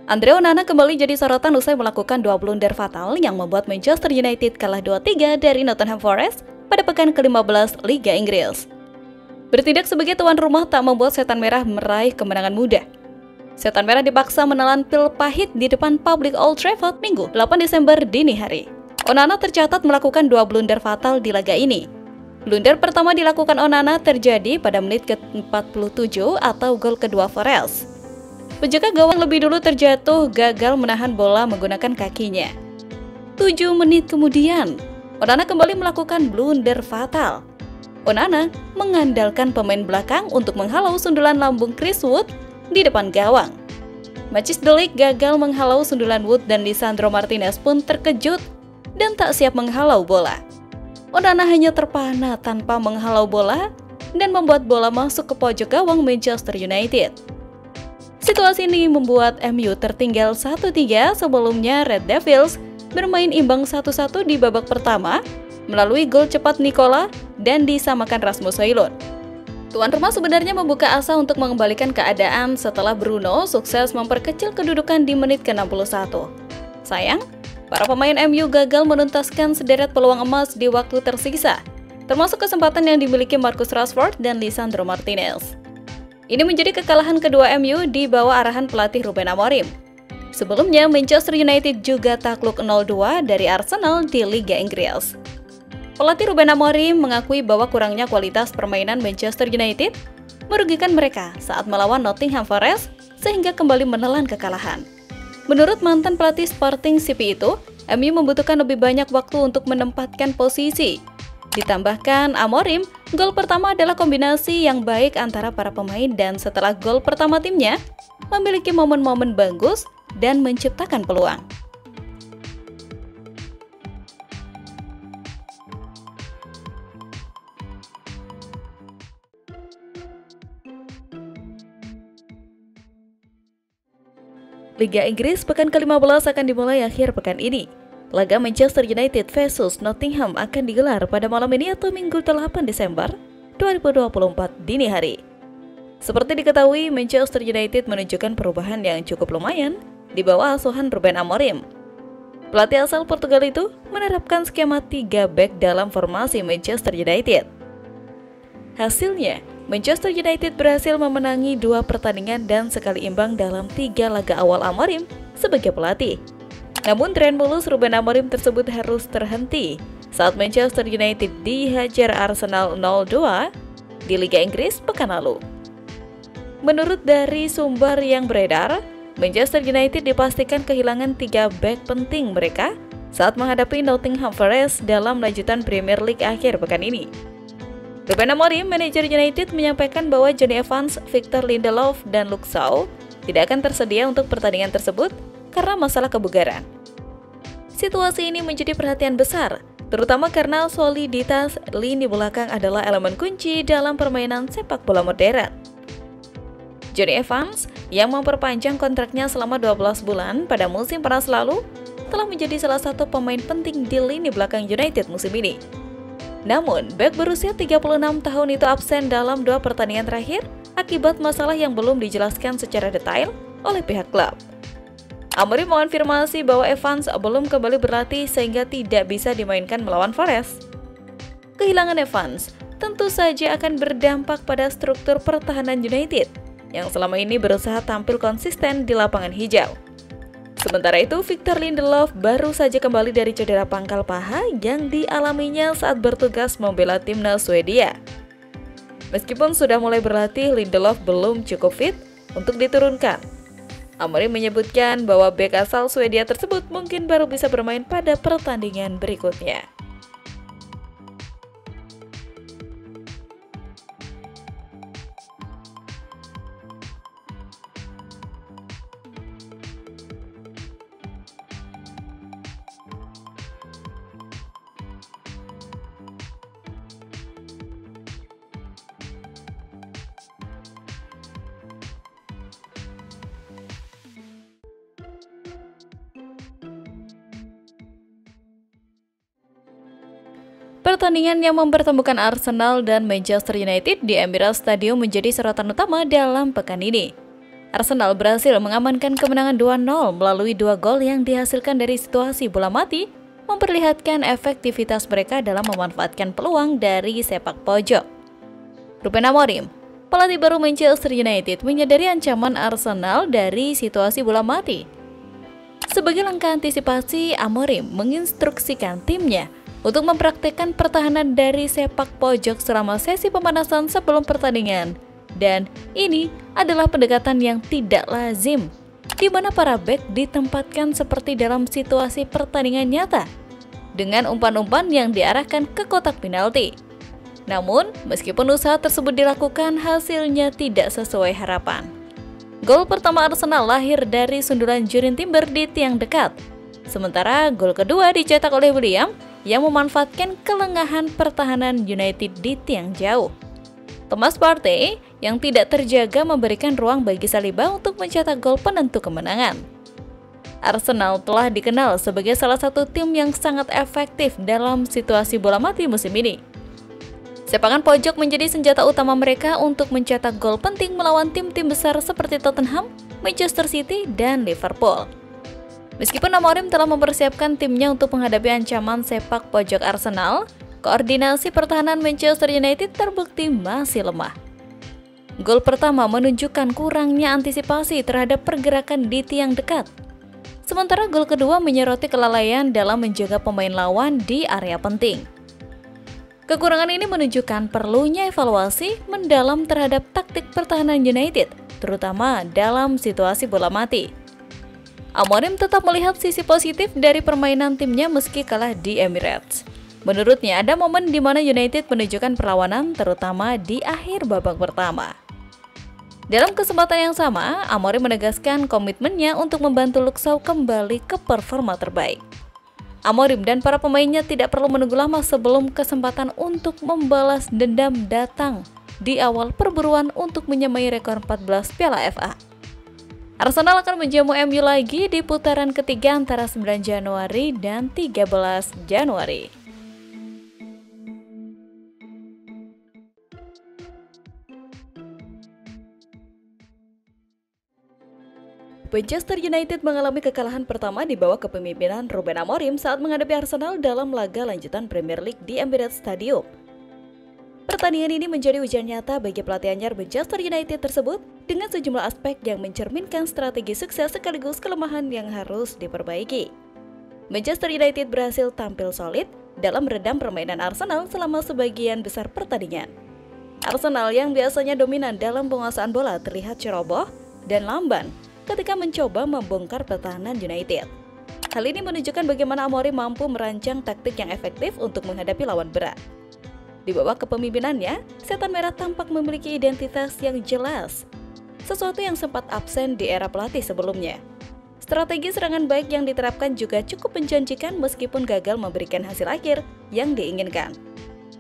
Andre Onana kembali jadi sorotan usai melakukan 2 blunder fatal yang membuat Manchester United kalah 2-3 dari Nottingham Forest pada pekan ke-15 Liga Inggris. Bertindak sebagai tuan rumah tak membuat Setan Merah meraih kemenangan mudah. Setan Merah dipaksa menelan pil pahit di depan publik Old Trafford Minggu 8 Desember dini hari. Onana tercatat melakukan 2 blunder fatal di laga ini. Blunder pertama dilakukan Onana terjadi pada menit ke-47 atau gol kedua Forest. Penjaga gawang lebih dulu terjatuh gagal menahan bola menggunakan kakinya. 7 menit kemudian, Onana kembali melakukan blunder fatal. Onana mengandalkan pemain belakang untuk menghalau sundulan lambung Chris Wood di depan gawang. Matthijs de Ligt gagal menghalau sundulan Wood dan Lisandro Martinez pun terkejut dan tak siap menghalau bola. Onana hanya terpana tanpa menghalau bola dan membuat bola masuk ke pojok gawang Manchester United. Situasi ini membuat MU tertinggal 1-3 sebelumnya Red Devils bermain imbang 1-1 di babak pertama melalui gol cepat Nicola dan disamakan Rasmus Højlund. Tuan rumah sebenarnya membuka asa untuk mengembalikan keadaan setelah Bruno sukses memperkecil kedudukan di menit ke-61. Sayang, para pemain MU gagal menuntaskan sederet peluang emas di waktu tersisa, termasuk kesempatan yang dimiliki Marcus Rashford dan Lisandro Martinez. Ini menjadi kekalahan kedua MU di bawah arahan pelatih Ruben Amorim. Sebelumnya, Manchester United juga takluk 0-2 dari Arsenal di Liga Inggris. Pelatih Ruben Amorim mengakui bahwa kurangnya kualitas permainan Manchester United merugikan mereka saat melawan Nottingham Forest sehingga kembali menelan kekalahan. Menurut mantan pelatih Sporting CP itu, MU membutuhkan lebih banyak waktu untuk menempatkan posisi. Ditambahkan Amorim, gol pertama adalah kombinasi yang baik antara para pemain dan setelah gol pertama timnya memiliki momen-momen bagus dan menciptakan peluang. Liga Inggris pekan ke-15 akan dimulai akhir pekan ini. Laga Manchester United vs Nottingham akan digelar pada malam ini atau Minggu 8 Desember 2024 dini hari. Seperti diketahui, Manchester United menunjukkan perubahan yang cukup lumayan di bawah asuhan Ruben Amorim. Pelatih asal Portugal itu menerapkan skema 3 back dalam formasi Manchester United. Hasilnya, Manchester United berhasil memenangi 2 pertandingan dan sekali imbang dalam 3 laga awal Amorim sebagai pelatih. Namun tren mulus Ruben Amorim tersebut harus terhenti saat Manchester United dihajar Arsenal 0-2 di Liga Inggris pekan lalu. Menurut dari sumber yang beredar, Manchester United dipastikan kehilangan 3 back penting mereka saat menghadapi Nottingham Forest dalam lanjutan Premier League akhir pekan ini. Ruben Amorim, manajer United, menyampaikan bahwa Jonny Evans, Victor Lindelof, dan Luke Shaw tidak akan tersedia untuk pertandingan tersebut karena masalah kebugaran. Situasi ini menjadi perhatian besar, terutama karena soliditas lini belakang adalah elemen kunci dalam permainan sepak bola modern. Jonny Evans, yang memperpanjang kontraknya selama 12 bulan pada musim panas lalu, telah menjadi salah satu pemain penting di lini belakang United musim ini. Namun, bek berusia 36 tahun itu absen dalam 2 pertandingan terakhir akibat masalah yang belum dijelaskan secara detail oleh pihak klub. Amorim mengonfirmasi bahwa Evans belum kembali berlatih sehingga tidak bisa dimainkan melawan Forest. Kehilangan Evans tentu saja akan berdampak pada struktur pertahanan United yang selama ini berusaha tampil konsisten di lapangan hijau. Sementara itu, Victor Lindelof baru saja kembali dari cedera pangkal paha yang dialaminya saat bertugas membela timnas Swedia. Meskipun sudah mulai berlatih, Lindelof belum cukup fit untuk diturunkan. Amorim menyebutkan bahwa bek asal Swedia tersebut mungkin baru bisa bermain pada pertandingan berikutnya. Pertandingan yang mempertemukan Arsenal dan Manchester United di Emirates Stadium menjadi sorotan utama dalam pekan ini. Arsenal berhasil mengamankan kemenangan 2-0 melalui 2 gol yang dihasilkan dari situasi bola mati, memperlihatkan efektivitas mereka dalam memanfaatkan peluang dari sepak pojok. Ruben Amorim, pelatih baru Manchester United, menyadari ancaman Arsenal dari situasi bola mati. Sebagai langkah antisipasi, Amorim menginstruksikan timnya untuk mempraktikkan pertahanan dari sepak pojok selama sesi pemanasan sebelum pertandingan. Dan ini adalah pendekatan yang tidak lazim, di mana para bek ditempatkan seperti dalam situasi pertandingan nyata, dengan umpan-umpan yang diarahkan ke kotak penalti. Namun, meskipun usaha tersebut dilakukan, hasilnya tidak sesuai harapan. Gol pertama Arsenal lahir dari sundulan Jurrien Timber di tiang dekat, sementara gol kedua dicetak oleh William yang memanfaatkan kelengahan pertahanan United di tiang jauh. Thomas Partey yang tidak terjaga memberikan ruang bagi Saliba untuk mencetak gol penentu kemenangan. Arsenal telah dikenal sebagai salah satu tim yang sangat efektif dalam situasi bola mati musim ini. Sepakan pojok menjadi senjata utama mereka untuk mencetak gol penting melawan tim-tim besar seperti Tottenham, Manchester City, dan Liverpool. Meskipun Amorim telah mempersiapkan timnya untuk menghadapi ancaman sepak pojok Arsenal, koordinasi pertahanan Manchester United terbukti masih lemah. Gol pertama menunjukkan kurangnya antisipasi terhadap pergerakan di tiang dekat. Sementara gol kedua menyoroti kelalaian dalam menjaga pemain lawan di area penting. Kekurangan ini menunjukkan perlunya evaluasi mendalam terhadap taktik pertahanan United, terutama dalam situasi bola mati. Amorim tetap melihat sisi positif dari permainan timnya meski kalah di Emirates. Menurutnya, ada momen di mana United menunjukkan perlawanan, terutama di akhir babak pertama. Dalam kesempatan yang sama, Amorim menegaskan komitmennya untuk membantu Luxau kembali ke performa terbaik. Amorim dan para pemainnya tidak perlu menunggu lama sebelum kesempatan untuk membalas dendam datang di awal perburuan untuk menyamai rekor 14 Piala FA. Arsenal akan menjamu MU lagi di putaran ketiga antara 9 Januari dan 13 Januari. Manchester United mengalami kekalahan pertama di bawah kepemimpinan Ruben Amorim saat menghadapi Arsenal dalam laga lanjutan Premier League di Emirates Stadium. Pertandingan ini menjadi ujian nyata bagi pelatih anyar Manchester United tersebut dengan sejumlah aspek yang mencerminkan strategi sukses sekaligus kelemahan yang harus diperbaiki. Manchester United berhasil tampil solid dalam meredam permainan Arsenal selama sebagian besar pertandingan. Arsenal yang biasanya dominan dalam penguasaan bola terlihat ceroboh dan lamban ketika mencoba membongkar pertahanan United. Hal ini menunjukkan bagaimana Amorim mampu merancang taktik yang efektif untuk menghadapi lawan berat. Di bawah kepemimpinannya, Setan Merah tampak memiliki identitas yang jelas, sesuatu yang sempat absen di era pelatih sebelumnya. Strategi serangan baik yang diterapkan juga cukup menjanjikan meskipun gagal memberikan hasil akhir yang diinginkan.